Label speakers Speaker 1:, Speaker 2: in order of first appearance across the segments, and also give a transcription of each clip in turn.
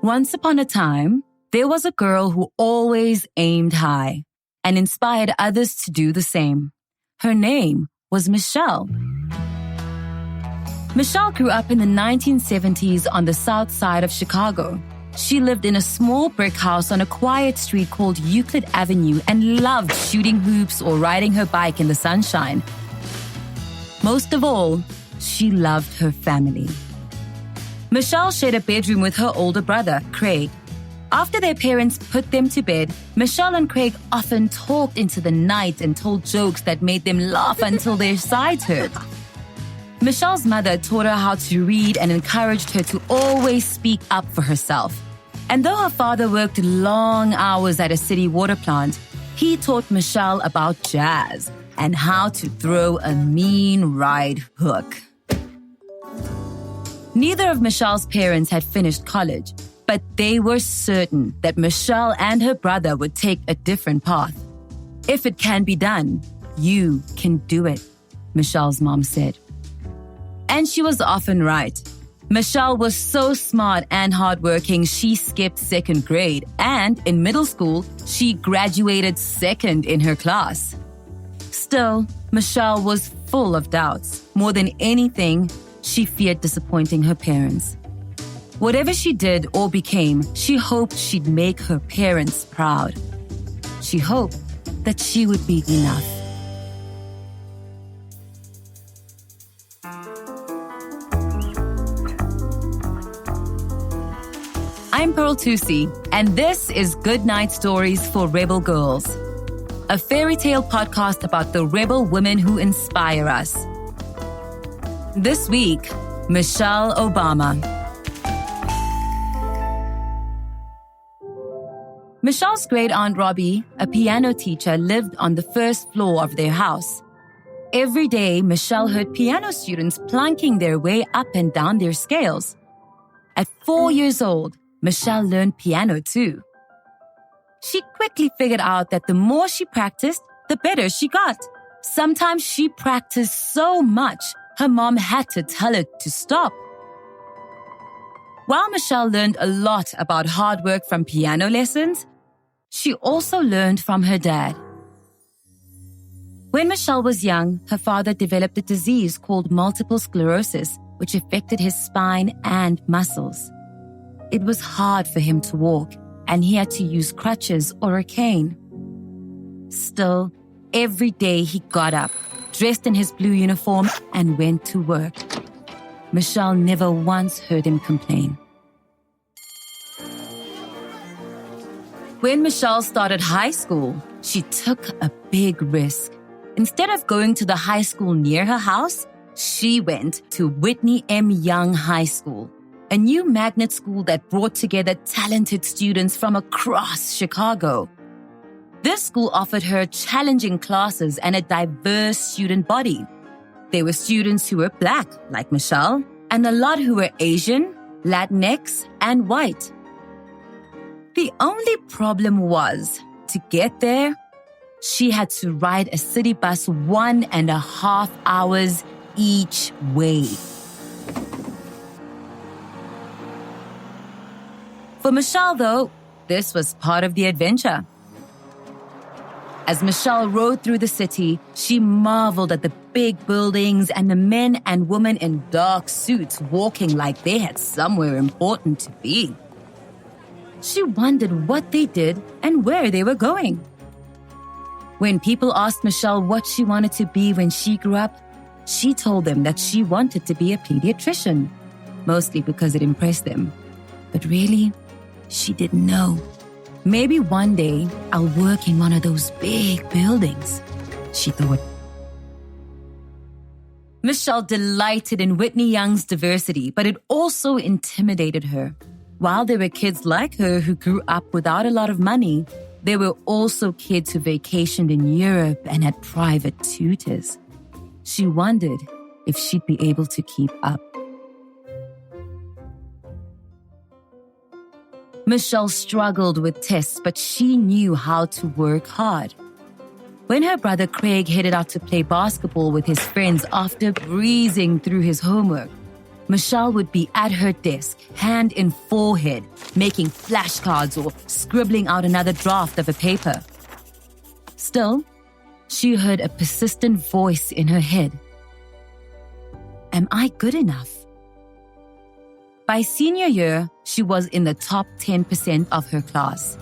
Speaker 1: Once upon a time, there was a girl who always aimed high and inspired others to do the same. Her name was Michelle. Michelle grew up in the 1970s on the Southside of Chicago. She lived in a small brick house on a quiet street called Euclid Avenue and loved shooting hoops or riding her bike in the sunshine. Most of all, she loved her family. Michelle shared a bedroom with her older brother, Craig. After their parents put them to bed, Michelle and Craig often talked into the night and told jokes that made them laugh until their sides hurt. Michelle's mother taught her how to read and encouraged her to always speak up for herself. And though her father worked long hours at a city water plant, he taught Michelle about jazz and how to throw a mean right hook. Neither of Michelle's parents had finished college, but they were certain that Michelle and her brother would take a different path. If it can be done, you can do it, Michelle's mom said. And she was often right. Michelle was so smart and hardworking, she skipped second grade, and in middle school, she graduated second in her class. Still, Michelle was full of doubts. More than anything, she feared disappointing her parents. Whatever she did or became, she hoped she'd make her parents proud. She hoped that she would be enough. I'm Pearl Thusi, and this is Good Night Stories for Rebel Girls, a fairy tale podcast about the rebel women who inspire us. This week, Michelle Obama. Michelle's great aunt Robbie, a piano teacher, lived on the first floor of their house. Every day, Michelle heard piano students plunking their way up and down their scales. At 4 years old, Michelle learned piano too. She quickly figured out that the more she practiced, the better she got. Sometimes she practiced so much, her mom had to tell her to stop. While Michelle learned a lot about hard work from piano lessons, she also learned from her dad. When Michelle was young, her father developed a disease called multiple sclerosis, which affected his spine and muscles. It was hard for him to walk, and he had to use crutches or a cane. Still, every day he got up, dressed in his blue uniform, and went to work. Michelle never once heard him complain. When Michelle started high school, she took a big risk. Instead of going to the high school near her house, she went to Whitney M. Young High School, a new magnet school that brought together talented students from across Chicago. This school offered her challenging classes and a diverse student body. There were students who were Black, like Michelle, and a lot who were Asian, Latinx, and white. The only problem was, to get there, she had to ride a city bus 1.5 hours each way. For Michelle, though, this was part of the adventure. As Michelle rode through the city, she marveled at the big buildings and the men and women in dark suits walking like they had somewhere important to be. She wondered what they did and where they were going. When people asked Michelle what she wanted to be when she grew up, she told them that she wanted to be a pediatrician, mostly because it impressed them. But really, she didn't know. Maybe one day I'll work in one of those big buildings, she thought. Michelle delighted in Whitney Young's diversity, but it also intimidated her. While there were kids like her who grew up without a lot of money, there were also kids who vacationed in Europe and had private tutors. She wondered if she'd be able to keep up. Michelle struggled with tests, but she knew how to work hard. When her brother Craig headed out to play basketball with his friends after breezing through his homework, Michelle would be at her desk, hand in forehead, making flashcards or scribbling out another draft of a paper. Still, she heard a persistent voice in her head. Am I good enough? By senior year, she was in the top 10% of her class.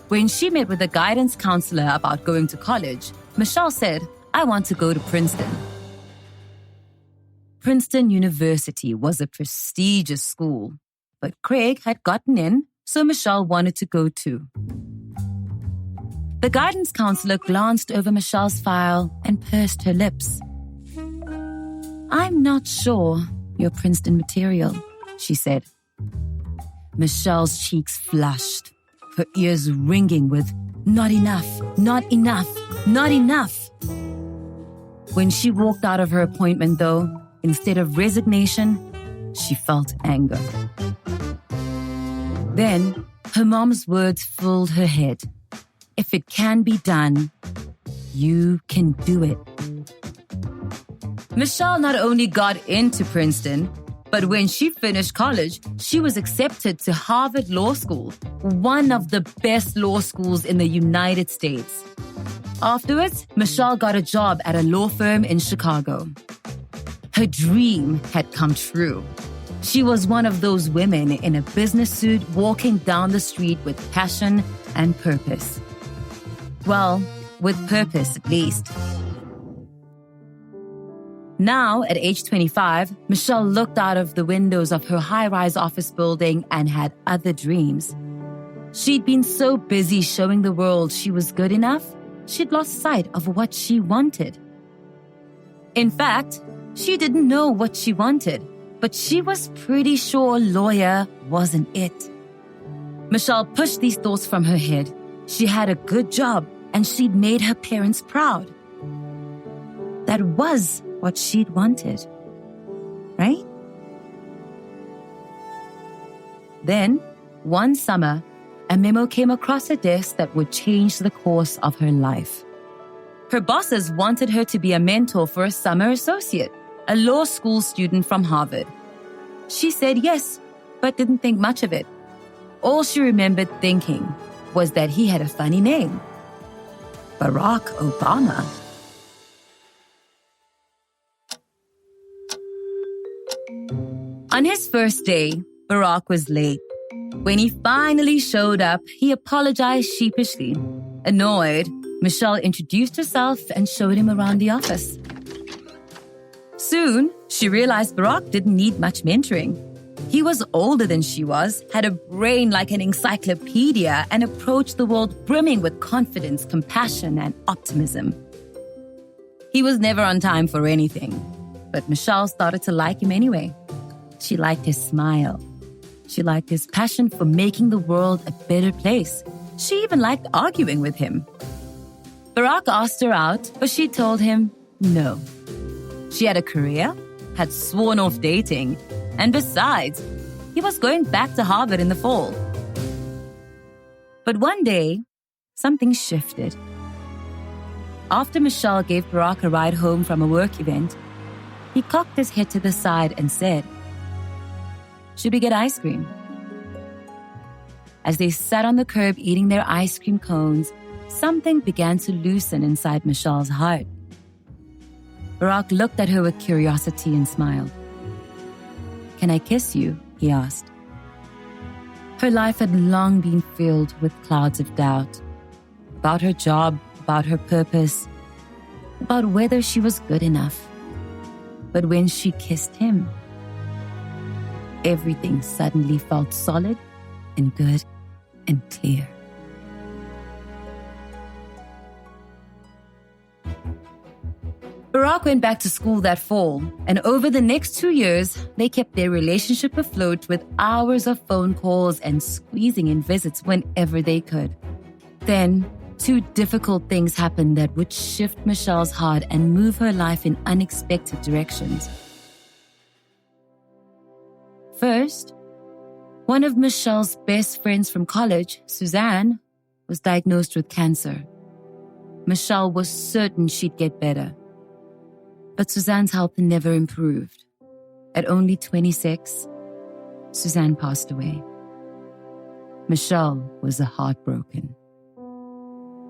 Speaker 1: When she met with a guidance counselor about going to college, Michelle said, I want to go to Princeton. Princeton University was a prestigious school, but Craig had gotten in, so Michelle wanted to go too. The guidance counselor glanced over Michelle's file and pursed her lips. I'm not sure you're Princeton material, she said. Michelle's cheeks flushed, her ears ringing with, not enough, not enough, not enough. When she walked out of her appointment, though, instead of resignation, she felt anger. Then, her mom's words filled her head. If it can be done, you can do it. Michelle not only got into Princeton, but when she finished college, she was accepted to Harvard Law School, one of the best law schools in the United States. Afterwards, Michelle got a job at a law firm in Chicago. Her dream had come true. She was one of those women in a business suit walking down the street with passion and purpose. Well, with purpose at least. Now, at age 25, Michelle looked out of the windows of her high-rise office building and had other dreams. She'd been so busy showing the world she was good enough, she'd lost sight of what she wanted. In fact, she didn't know what she wanted, but she was pretty sure lawyer wasn't it. Michelle pushed these thoughts from her head. She had a good job, and she'd made her parents proud. That was what she'd wanted, right? Then, one summer, a memo came across her desk that would change the course of her life. Her bosses wanted her to be a mentor for a summer associate, a law school student from Harvard. She said yes, but didn't think much of it. All she remembered thinking was that he had a funny name, Barack Obama. On his first day, Barack was late. When he finally showed up, he apologized sheepishly. Annoyed, Michelle introduced herself and showed him around the office. Soon, she realized Barack didn't need much mentoring. He was older than she was, had a brain like an encyclopedia, and approached the world brimming with confidence, compassion, and optimism. He was never on time for anything, but Michelle started to like him anyway. She liked his smile. She liked his passion for making the world a better place. She even liked arguing with him. Barack asked her out, but she told him no. She had a career, had sworn off dating, and besides, he was going back to Harvard in the fall. But one day, something shifted. After Michelle gave Barack a ride home from a work event, he cocked his head to the side and said, "Should we get ice cream?" As they sat on the curb eating their ice cream cones, something began to loosen inside Michelle's heart. Barack looked at her with curiosity and smiled. "Can I kiss you?" he asked. Her life had long been filled with clouds of doubt. About her job, about her purpose, about whether she was good enough. But when she kissed him, everything suddenly felt solid and good and clear. Barack went back to school that fall, and over the next 2 years, they kept their relationship afloat with hours of phone calls and squeezing in visits whenever they could. Then, 2 difficult things happened that would shift Michelle's heart and move her life in unexpected directions. First, one of Michelle's best friends from college, Suzanne, was diagnosed with cancer. Michelle was certain she'd get better. But Suzanne's health never improved. At only 26, Suzanne passed away. Michelle was heartbroken.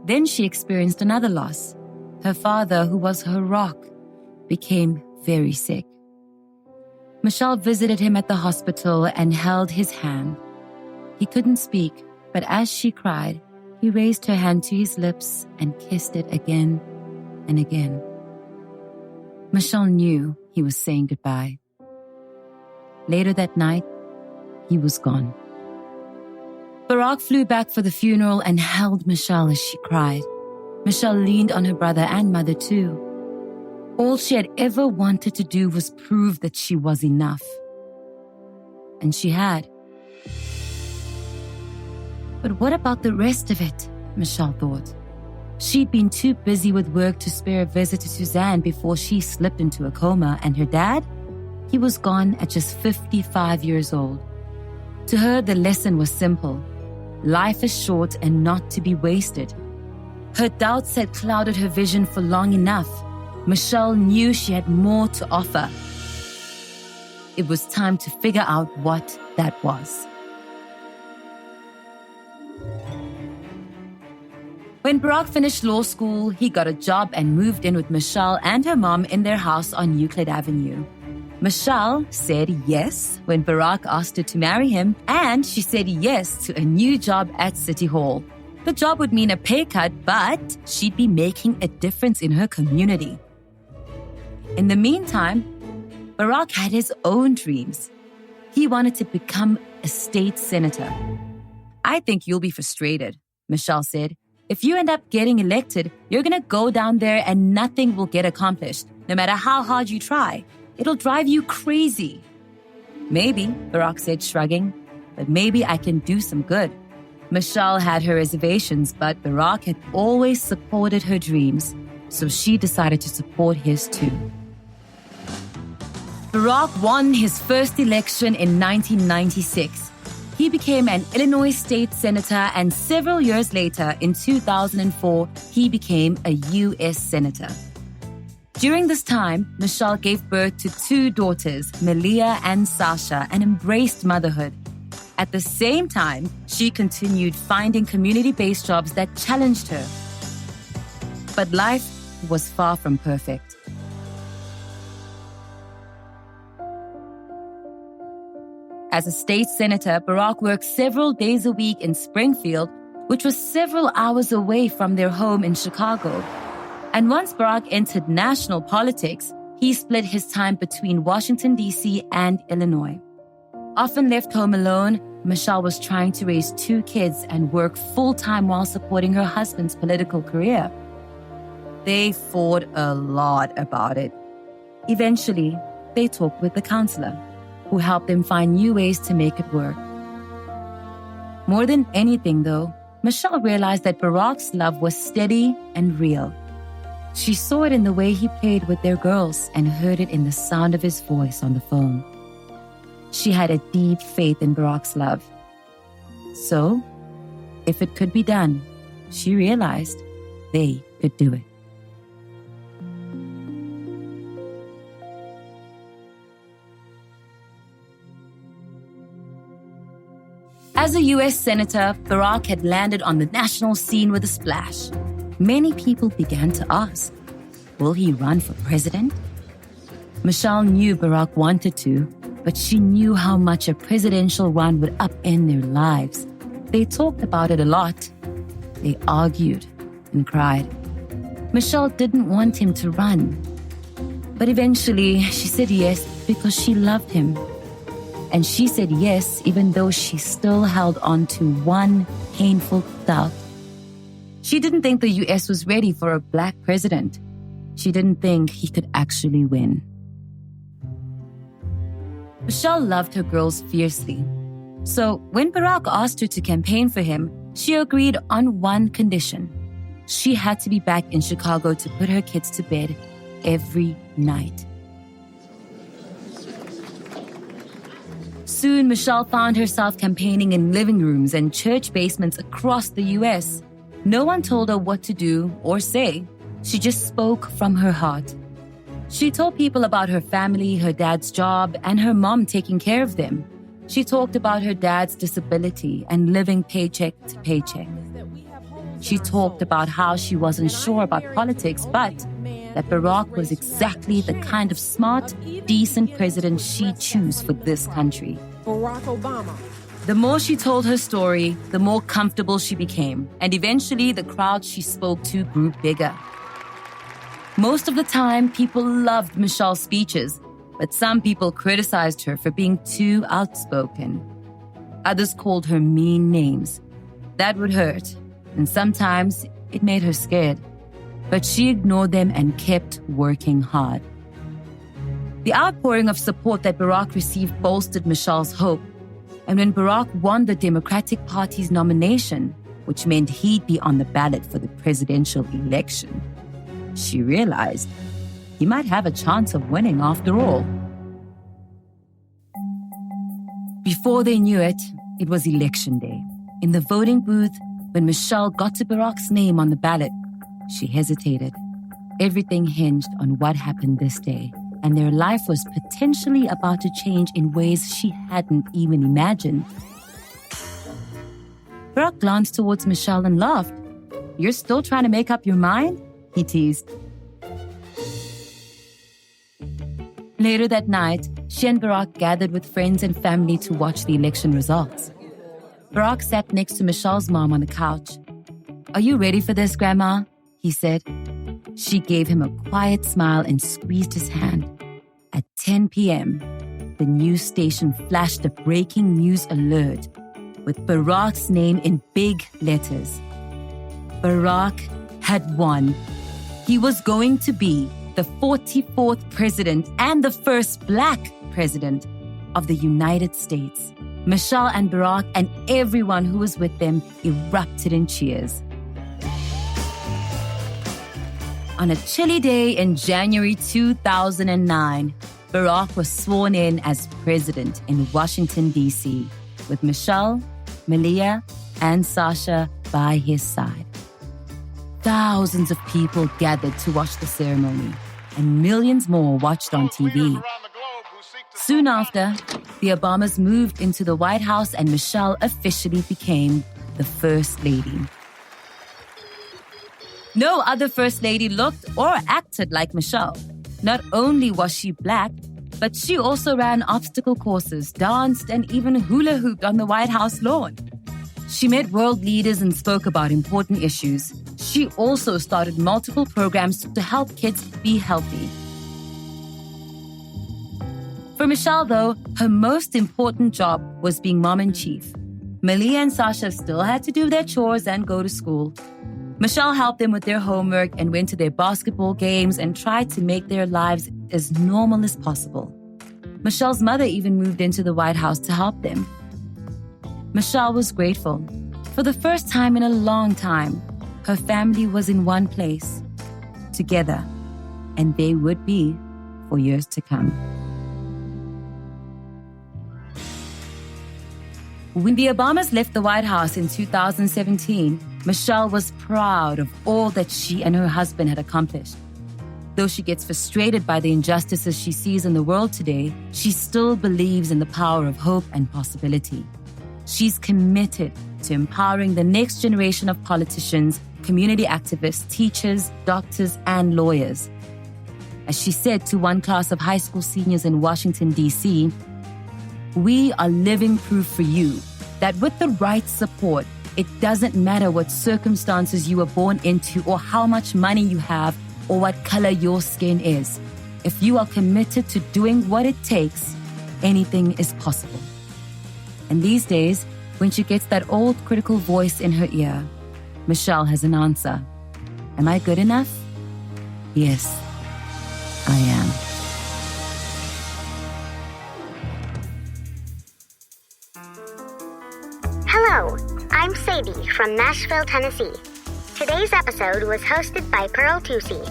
Speaker 1: Then she experienced another loss. Her father, who was her rock, became very sick. Michelle visited him at the hospital and held his hand. He couldn't speak, but as she cried, he raised her hand to his lips and kissed it again and again. Michelle knew he was saying goodbye. Later that night, he was gone. Barack flew back for the funeral and held Michelle as she cried. Michelle leaned on her brother and mother too. All she had ever wanted to do was prove that she was enough. And she had. But what about the rest of it? Michelle thought. She'd been too busy with work to spare a visit to Suzanne before she slipped into a coma, and her dad? He was gone at just 55 years old. To her, the lesson was simple. Life is short and not to be wasted. Her doubts had clouded her vision for long enough. Michelle knew she had more to offer. It was time to figure out what that was. When Barack finished law school, he got a job and moved in with Michelle and her mom in their house on Euclid Avenue. Michelle said yes when Barack asked her to marry him, and she said yes to a new job at City Hall. The job would mean a pay cut, but she'd be making a difference in her community. In the meantime, Barack had his own dreams. He wanted to become a state senator. "I think you'll be frustrated," Michelle said. "If you end up getting elected, you're going to go down there and nothing will get accomplished, no matter how hard you try. It'll drive you crazy." "Maybe," Barack said, shrugging, "but maybe I can do some good." Michelle had her reservations, but Barack had always supported her dreams, so she decided to support his too. Barack won his first election in 1996. He became an Illinois state senator, and several years later, in 2004, he became a U.S. senator. During this time, Michelle gave birth to 2 daughters, Malia and Sasha, and embraced motherhood. At the same time, she continued finding community-based jobs that challenged her. But life was far from perfect. As a state senator, Barack worked several days a week in Springfield, which was several hours away from their home in Chicago. And once Barack entered national politics, he split his time between Washington, D.C. and Illinois. Often left home alone, Michelle was trying to raise 2 kids and work full-time while supporting her husband's political career. They fought a lot about it. Eventually, they talked with the counselor, who helped them find new ways to make it work. More than anything, though, Michelle realized that Barack's love was steady and real. She saw it in the way he played with their girls and heard it in the sound of his voice on the phone. She had a deep faith in Barack's love. So, if it could be done, she realized they could do it. As a U.S. Senator, Barack had landed on the national scene with a splash. Many people began to ask, will he run for president? Michelle knew Barack wanted to, but she knew how much a presidential run would upend their lives. They talked about it a lot. They argued and cried. Michelle didn't want him to run. But eventually, she said yes because she loved him. And she said yes even though she still held on to one painful doubt. She didn't think the U.S. was ready for a black president. She didn't think he could actually win. Michelle loved her girls fiercely. So when Barack asked her to campaign for him, she agreed on one condition. She had to be back in Chicago to put her kids to bed every night. Soon, Michelle found herself campaigning in living rooms and church basements across the U.S. No one told her what to do or say. She just spoke from her heart. She told people about her family, her dad's job, and her mom taking care of them. She talked about her dad's disability and living paycheck to paycheck. She talked about how she wasn't sure about politics, but that Barack was exactly the kind of smart, decent president she'd choose for this country.
Speaker 2: Barack Obama.
Speaker 1: The more she told her story, the more comfortable she became, and eventually the crowd she spoke to grew bigger. Most of the time, people loved Michelle's speeches, but some people criticized her for being too outspoken. Others called her mean names. That would hurt, and sometimes it made her scared. But she ignored them and kept working hard. The outpouring of support that Barack received bolstered Michelle's hope. And when Barack won the Democratic Party's nomination, which meant he'd be on the ballot for the presidential election, she realized he might have a chance of winning after all. Before they knew it, it was election day. In the voting booth, when Michelle got to Barack's name on the ballot, she hesitated. Everything hinged on what happened this day, and their life was potentially about to change in ways she hadn't even imagined. Barack glanced towards Michelle and laughed. "You're still trying to make up your mind?" he teased. Later that night, she and Barack gathered with friends and family to watch the election results. Barack sat next to Michelle's mom on the couch. "Are you ready for this, Grandma?" he said. She gave him a quiet smile and squeezed his hand. At 10 p.m., the news station flashed a breaking news alert with Barack's name in big letters. Barack had won. He was going to be the 44th president and the first Black president of the United States. Michelle and Barack and everyone who was with them erupted in cheers. On a chilly day in January 2009, Barack was sworn in as president in Washington, D.C., with Michelle, Malia, and Sasha by his side. Thousands of people gathered to watch the ceremony, and millions more watched on TV. Soon after, the Obamas moved into the White House and Michelle officially became the First Lady. No other First Lady looked or acted like Michelle. Not only was she Black, but she also ran obstacle courses, danced, and even hula hooped on the White House lawn. She met world leaders and spoke about important issues. She also started multiple programs to help kids be healthy. For Michelle, though, her most important job was being mom-in-chief. Malia and Sasha still had to do their chores and go to school. Michelle helped them with their homework and went to their basketball games and tried to make their lives as normal as possible. Michelle's mother even moved into the White House to help them. Michelle was grateful. For the first time in a long time, her family was in one place, together, and they would be for years to come. When the Obamas left the White House in 2017, Michelle was proud of all that she and her husband had accomplished. Though she gets frustrated by the injustices she sees in the world today, she still believes in the power of hope and possibility. She's committed to empowering the next generation of politicians, community activists, teachers, doctors, and lawyers. As she said to one class of high school seniors in Washington, D.C., "We are living proof for you that with the right support, it doesn't matter what circumstances you were born into or how much money you have or what color your skin is. If you are committed to doing what it takes, anything is possible." And these days, when she gets that old critical voice in her ear, Michelle has an answer. Am I good enough? Yes, I am.
Speaker 3: Hello, I'm Sadie from Nashville, Tennessee. Today's episode was hosted by Pearl Thusi.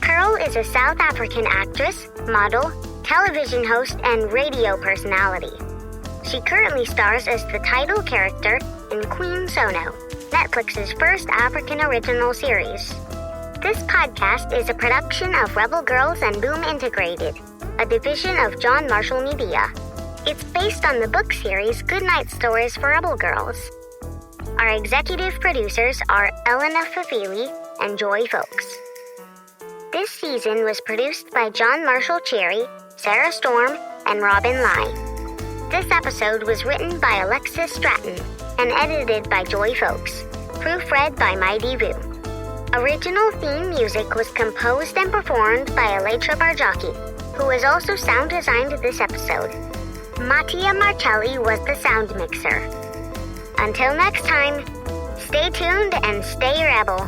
Speaker 3: Pearl is a South African actress, model, television host, and radio personality. She currently stars as the title character in Queen Sono, Netflix's first African original series. This podcast is a production of Rebel Girls and Boom Integrated, a division of John Marshall Media. It's based on the book series Goodnight Stories for Rebel Girls. Our executive producers are Elena Fafili and Joy Folks. This season was produced by John Marshall Cherry, Sarah Storm, and Robin Lai. This episode was written by Alexis Stratton and edited by Joy Folks. Proofread by Mighty Vu. Original theme music was composed and performed by Aletra Barjaki, who has also sound designed this episode. Mattia Martelli was the sound mixer. Until next time, stay tuned and stay rebel.